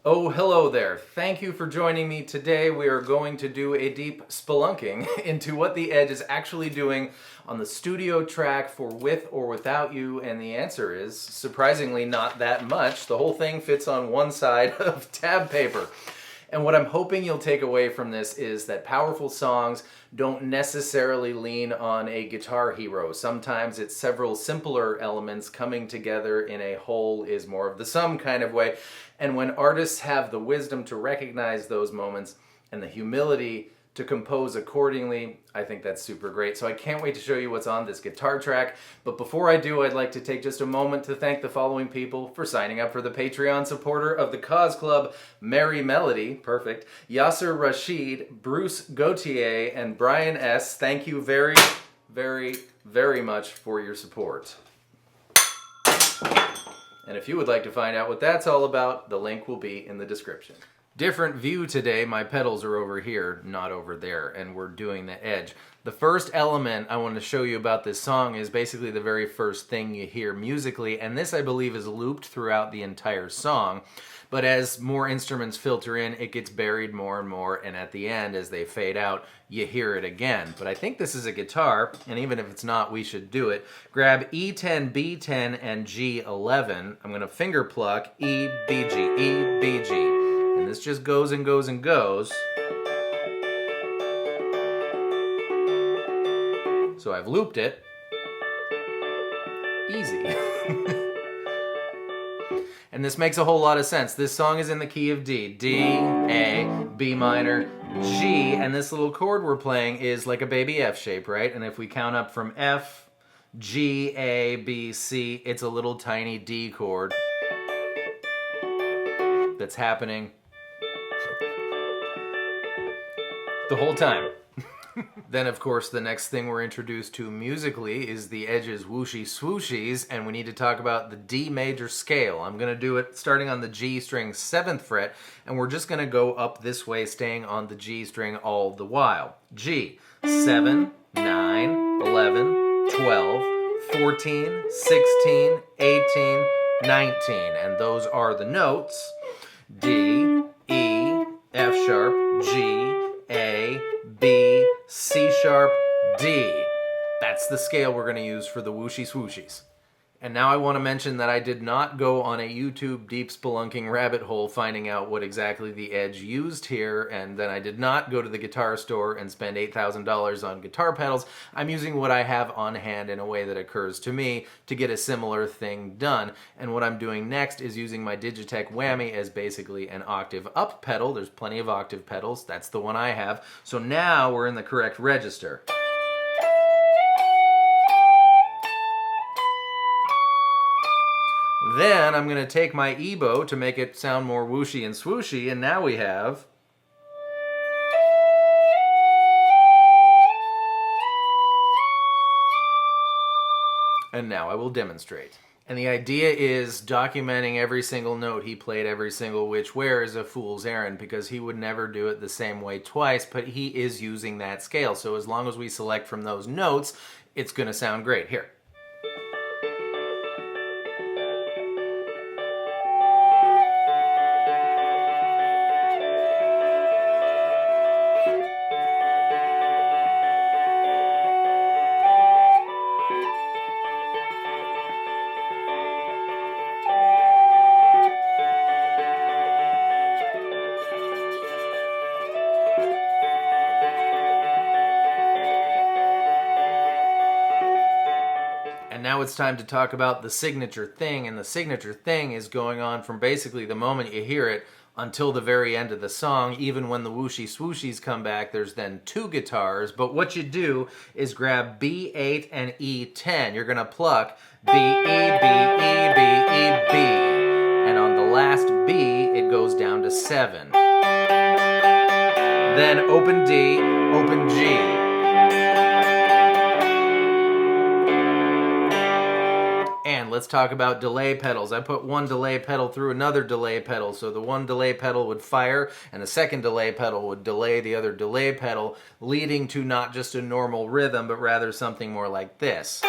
Oh, hello there. Thank you for joining me today. We are going to do a deep spelunking into what the Edge is actually doing on the studio track for With or Without You, and the answer is, surprisingly, not that much. The whole thing fits on one side of tab paper. And what I'm hoping you'll take away from this is that powerful songs don't necessarily lean on a guitar hero. Sometimes it's several simpler elements coming together in a whole is more of the sum kind of way. And when artists have the wisdom to recognize those moments and the humility to compose accordingly, I think that's super great. So I can't wait to show you what's on this guitar track. But before I do, I'd like to take just a moment to thank the following people for signing up for the Patreon supporter of the Cause Club: Mary Melody, perfect, Yasser Rashid, Bruce Gauthier, and Brian S. Thank you very, very, very much for your support. And if you would like to find out what that's all about, the link will be in the description. Different view today. My pedals are over here, not over there, and we're doing the Edge. The first element I want to show you about this song is basically the very first thing you hear musically, and this, I believe, is looped throughout the entire song. But as more instruments filter in, it gets buried more and more, and at the end, as they fade out, you hear it again. But I think this is a guitar, and even if it's not, we should do it. Grab E10, B10, and G11. I'm going to finger pluck E, B, G, E, B, G. And this just goes and goes and goes. So I've looped it. Easy. And this makes a whole lot of sense. This song is in the key of D. D, A, B minor, G, and this little chord we're playing is like a baby F shape, right? And if we count up from F, G, A, B, C, it's a little tiny D chord that's happening the whole time. Then, of course, the next thing we're introduced to musically is the Edge's whooshy swooshies, and we need to talk about the D major scale. I'm going to do it starting on the G string 7th fret, and we're just going to go up this way, staying on the G string all the while. G, 7, 9, 11, 12, 14, 16, 18, 19, and those are the notes: D, E, F sharp, G, A, B, C sharp, D. That's the scale we're going to use for the whooshy swooshies. And now I want to mention that I did not go on a YouTube deep spelunking rabbit hole finding out what exactly the Edge used here, and then I did not go to the guitar store and spend $8,000 on guitar pedals. I'm using what I have on hand in a way that occurs to me to get a similar thing done. And what I'm doing next is using my Digitech Whammy as basically an octave up pedal. There's plenty of octave pedals. That's the one I have. So now we're in the correct register. Then I'm going to take my ebow to make it sound more whooshy and swooshy, and now we have... And now I will demonstrate. And the idea is documenting every single note he played every single which way is a fool's errand, because he would never do it the same way twice, but he is using that scale. So as long as we select from those notes, it's going to sound great. Here. And now it's time to talk about the signature thing, and the signature thing is going on from basically the moment you hear it until the very end of the song. Even when the whooshy swooshies come back, there's then 2 guitars, but what you do is grab B8 and E10. You're gonna pluck B, E, B, E, B, E, B, and on the last B, it goes down to 7. Then open D, open G. And let's talk about delay pedals. I put one delay pedal through another delay pedal, so the one delay pedal would fire and the second delay pedal would delay the other delay pedal, leading to not just a normal rhythm, but rather something more like this.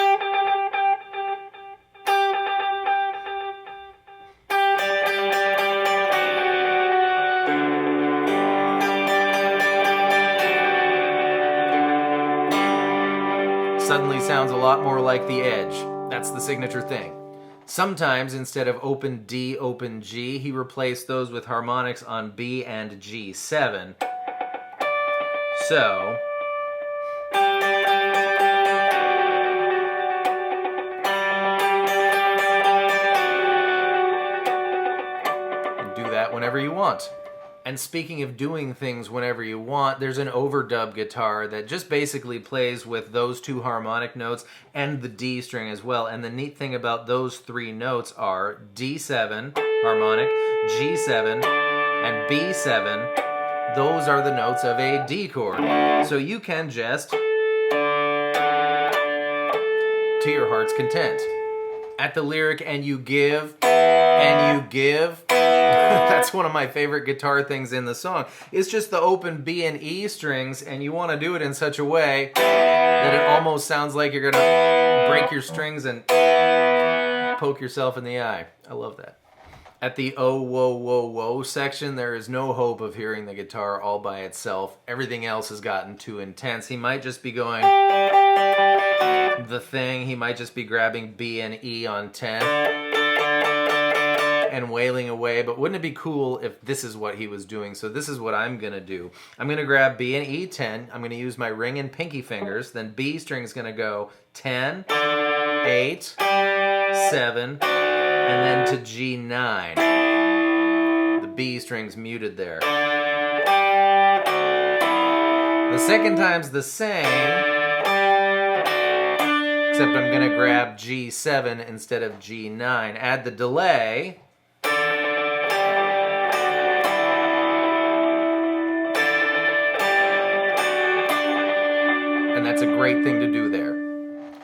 suddenly sounds a lot more like the Edge. That's the signature thing. Sometimes, instead of open D, open G, he replaced those with harmonics on B and G7. So, do that whenever you want. And speaking of doing things whenever you want, there's an overdub guitar that just basically plays with those two harmonic notes and the D string as well. And the neat thing about those three notes are D7 harmonic, G7, and B7. Those are the notes of a D chord. So you can just, to your heart's content, at the lyric, and you give, and you give. That's one of my favorite guitar things in the song. It's just the open B and E strings, and you want to do it in such a way that it almost sounds like you're going to break your strings and poke yourself in the eye. I love that. At the oh, whoa, whoa, whoa section, there is no hope of hearing the guitar all by itself. Everything else has gotten too intense. He might just be going the thing. He might just be grabbing B and E on 10 and wailing away, but wouldn't it be cool if this is what he was doing? So this is what I'm gonna do. I'm gonna grab B and E 10, I'm gonna use my ring and pinky fingers, then B string's gonna go 10, 8, 7, and then to G9. The B string's muted there. The second time's the same, except I'm gonna grab G7 instead of G9. Add the delay. And that's a great thing to do there.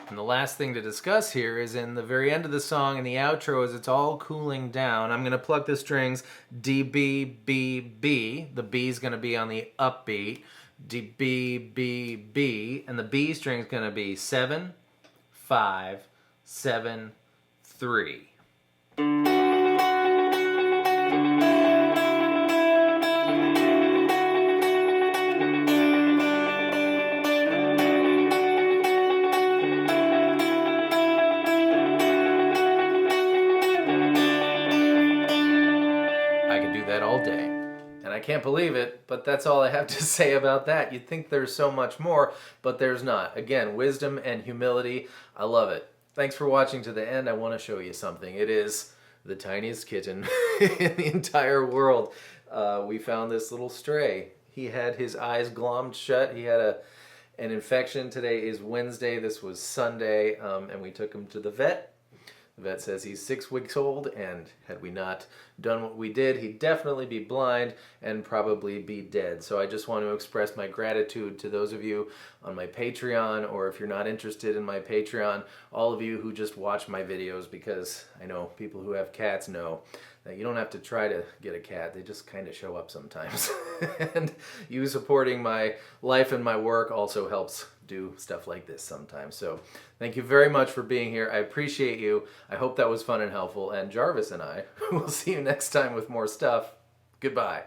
And the last thing to discuss here is in the very end of the song, in the outro, as it's all cooling down, I'm going to pluck the strings D, B, B, B. The B is going to be on the upbeat. D, B, B, B. And the B string is going to be 7, 5, 7, 3. All day. And I can't believe it, but that's all I have to say about that. You'd think there's so much more, but there's not. Again, wisdom and humility. I love it. Thanks for watching to the end. I want to show you something. It is the tiniest kitten in the entire world. We found this little stray. He had his eyes glommed shut. He had an infection. Today is Wednesday. This was Sunday, and we took him to the vet. The vet says he's 6 weeks old, and had we not done what we did, he'd definitely be blind and probably be dead. So I just want to express my gratitude to those of you on my Patreon, or if you're not interested in my Patreon, all of you who just watch my videos, because I know people who have cats know that you don't have to try to get a cat. They just kind of show up sometimes. And you supporting my life and my work also helps do stuff like this sometimes. So thank you very much for being here. I appreciate you. I hope that was fun and helpful. And Jarvis and I will see you next time with more stuff. Goodbye.